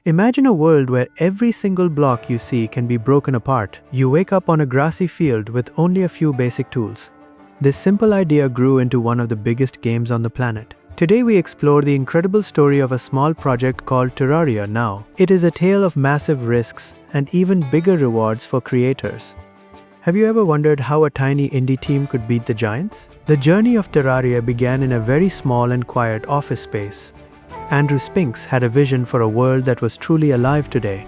Imagine a world where every single block you see can be broken apart. You wake up on a grassy field with only a few basic tools. This simple idea grew into one of the biggest games on the planet. Today we explore the incredible story of a small project called Terraria now. It is a tale of massive risks and even bigger rewards for creators. Have you ever wondered how a tiny indie team could beat the giants? The journey of Terraria began in a very small and quiet office space. Andrew Spinks had a vision for a world that was truly alive today.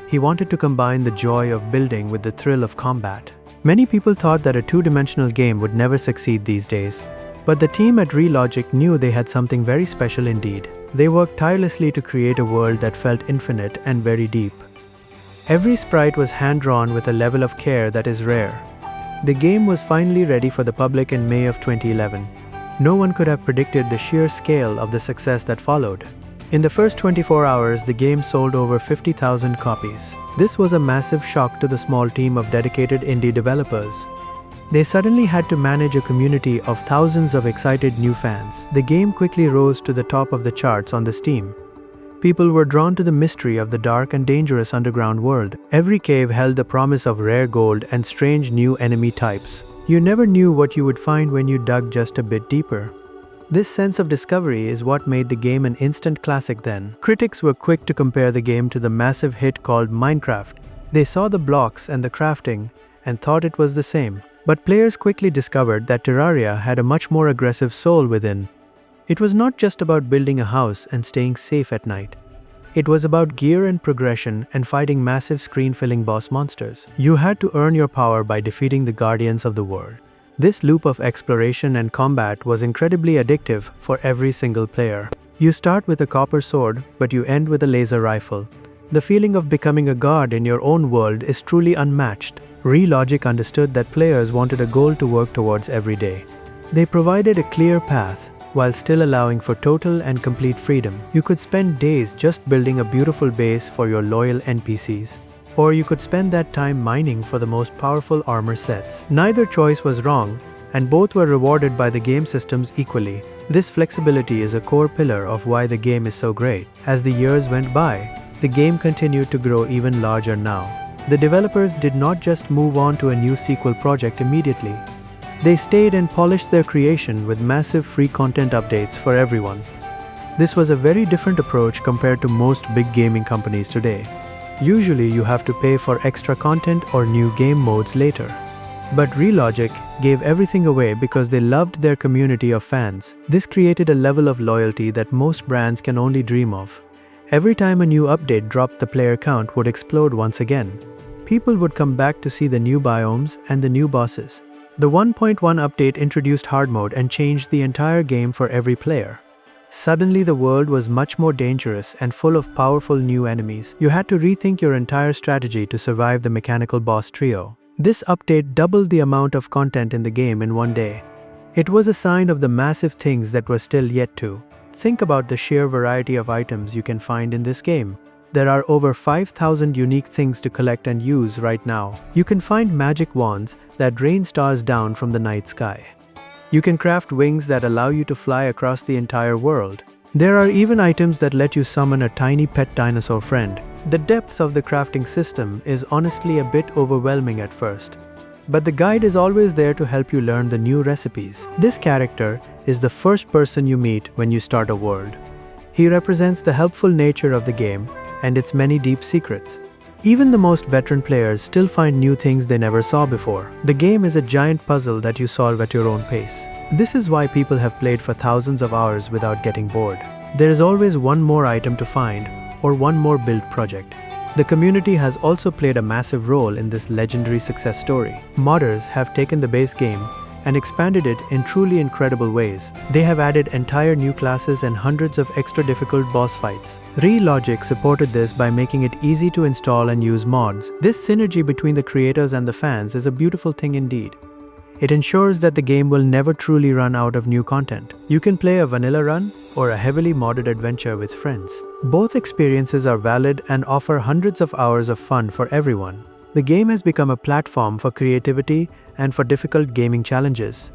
He wanted to combine the joy of building with the thrill of combat. Many people thought that a two-dimensional game would never succeed these days. But the team at Relogic knew they had something very special indeed. They worked tirelessly to create a world that felt infinite and very deep. Every sprite was hand-drawn with a level of care that is rare. The game was finally ready for the public in May of 2011. No one could have predicted the sheer scale of the success that followed. In the first 24 hours, the game sold over 50,000 copies. This was a massive shock to the small team of dedicated indie developers. They suddenly had to manage a community of thousands of excited new fans. The game quickly rose to the top of the charts on the Steam. People were drawn to the mystery of the dark and dangerous underground world. Every cave held the promise of rare gold and strange new enemy types. You never knew what you would find when you dug just a bit deeper. This sense of discovery is what made the game an instant classic then. Critics were quick to compare the game to the massive hit called Minecraft. They saw the blocks and the crafting and thought it was the same. But players quickly discovered that Terraria had a much more aggressive soul within. It was not just about building a house and staying safe at night. It was about gear and progression and fighting massive screen-filling boss monsters. You had to earn your power by defeating the guardians of the world. This loop of exploration and combat was incredibly addictive for every single player. You start with a copper sword, but you end with a laser rifle. The feeling of becoming a god in your own world is truly unmatched. Relogic understood that players wanted a goal to work towards every day. They provided a clear path, while still allowing for total and complete freedom. You could spend days just building a beautiful base for your loyal NPCs. Or you could spend that time mining for the most powerful armor sets. Neither choice was wrong, and both were rewarded by the game systems equally. This flexibility is a core pillar of why the game is so great. As the years went by, the game continued to grow even larger now. The developers did not just move on to a new sequel project immediately. They stayed and polished their creation with massive free content updates for everyone. This was a very different approach compared to most big gaming companies today. Usually you have to pay for extra content or new game modes later. But Relogic gave everything away because they loved their community of fans. This created a level of loyalty that most brands can only dream of. Every time a new update dropped, the player count would explode once again. People would come back to see the new biomes and the new bosses. The 1.1 update introduced hard mode and changed the entire game for every player. Suddenly the world was much more dangerous and full of powerful new enemies. You had to rethink your entire strategy to survive the mechanical boss trio. This update doubled the amount of content in the game in one day. It was a sign of the massive things that were still yet to. Think about the sheer variety of items you can find in this game. There are over 5,000 unique things to collect and use right now. You can find magic wands that rain stars down from the night sky. You can craft wings that allow you to fly across the entire world. There are even items that let you summon a tiny pet dinosaur friend. The depth of the crafting system is honestly a bit overwhelming at first. But the guide is always there to help you learn the new recipes. This character is the first person you meet when you start a world. He represents the helpful nature of the game and its many deep secrets. Even the most veteran players still find new things they never saw before. The game is a giant puzzle that you solve at your own pace. This is why people have played for thousands of hours without getting bored. There is always one more item to find, or one more build project. The community has also played a massive role in this legendary success story. Modders have taken the base game and expanded it in truly incredible ways. They have added entire new classes and hundreds of extra difficult boss fights. Relogic supported this by making it easy to install and use mods. This synergy between the creators and the fans is a beautiful thing indeed. It ensures that the game will never truly run out of new content. You can play a vanilla run or a heavily modded adventure with friends. Both experiences are valid and offer hundreds of hours of fun for everyone. The game has become a platform for creativity and for difficult gaming challenges.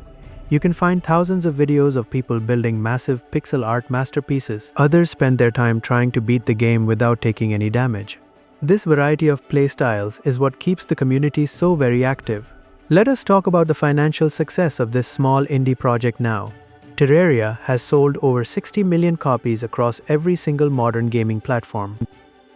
You can find thousands of videos of people building massive pixel art masterpieces. Others spend their time trying to beat the game without taking any damage. This variety of playstyles is what keeps the community so very active. Let us talk about the financial success of this small indie project now. Terraria has sold over 60 million copies across every single modern gaming platform.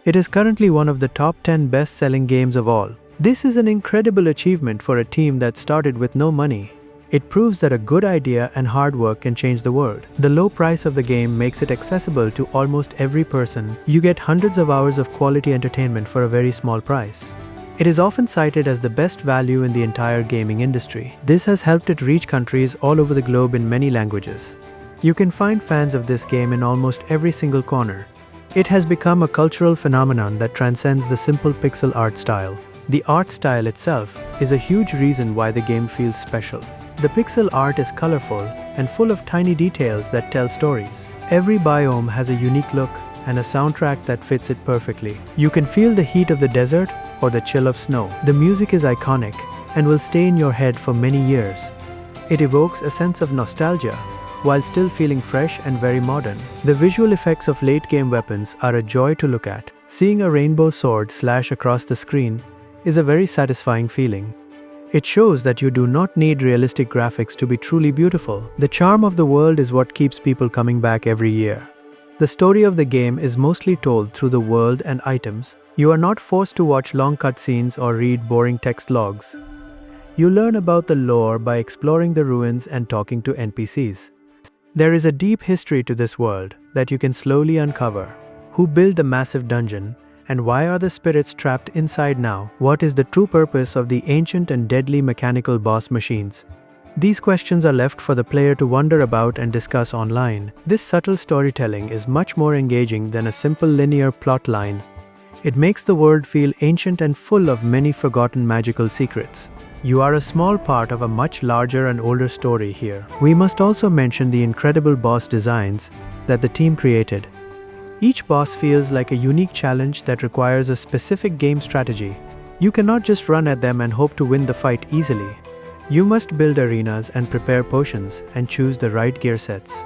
It is currently one of the top 10 best-selling games of all. This is an incredible achievement for a team that started with no money. It proves that a good idea and hard work can change the world. The low price of the game makes it accessible to almost every person. You get hundreds of hours of quality entertainment for a very small price. It is often cited as the best value in the entire gaming industry. This has helped it reach countries all over the globe in many languages. You can find fans of this game in almost every single corner. It has become a cultural phenomenon that transcends the simple pixel art style. The art style itself is a huge reason why the game feels special. The pixel art is colorful and full of tiny details that tell stories. Every biome has a unique look and a soundtrack that fits it perfectly. You can feel the heat of the desert or the chill of snow. The music is iconic and will stay in your head for many years. It evokes a sense of nostalgia while still feeling fresh and very modern. The visual effects of late-game weapons are a joy to look at. Seeing a rainbow sword slash across the screen is a very satisfying feeling. It shows that you do not need realistic graphics to be truly beautiful. The charm of the world is what keeps people coming back every year. The story of the game is mostly told through the world and items. You are not forced to watch long cutscenes or read boring text logs. You learn about the lore by exploring the ruins and talking to NPCs. There is a deep history to this world that you can slowly uncover. Who built the massive dungeon? And why are the spirits trapped inside now? What is the true purpose of the ancient and deadly mechanical boss machines? These questions are left for the player to wonder about and discuss online. This subtle storytelling is much more engaging than a simple linear plot line. It makes the world feel ancient and full of many forgotten magical secrets. You are a small part of a much larger and older story here. We must also mention the incredible boss designs that the team created. Each boss feels like a unique challenge that requires a specific game strategy. You cannot just run at them and hope to win the fight easily. You must build arenas and prepare potions and choose the right gear sets.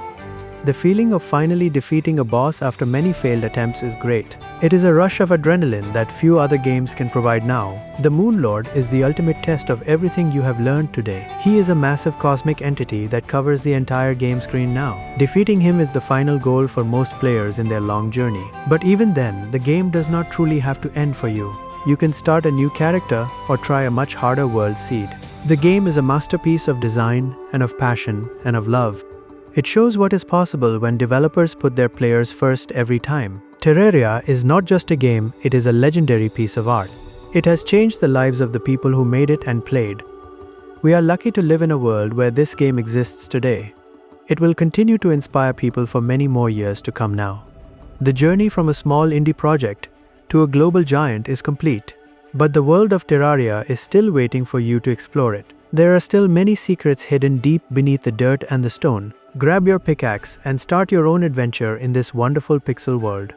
The feeling of finally defeating a boss after many failed attempts is great. It is a rush of adrenaline that few other games can provide now. The Moon Lord is the ultimate test of everything you have learned today. He is a massive cosmic entity that covers the entire game screen now. Defeating him is the final goal for most players in their long journey. But even then, the game does not truly have to end for you. You can start a new character or try a much harder world seed. The game is a masterpiece of design and of passion and of love. It shows what is possible when developers put their players first every time. Terraria is not just a game, it is a legendary piece of art. It has changed the lives of the people who made it and played. We are lucky to live in a world where this game exists today. It will continue to inspire people for many more years to come now. The journey from a small indie project to a global giant is complete. But the world of Terraria is still waiting for you to explore it. There are still many secrets hidden deep beneath the dirt and the stone. Grab your pickaxe and start your own adventure in this wonderful pixel world.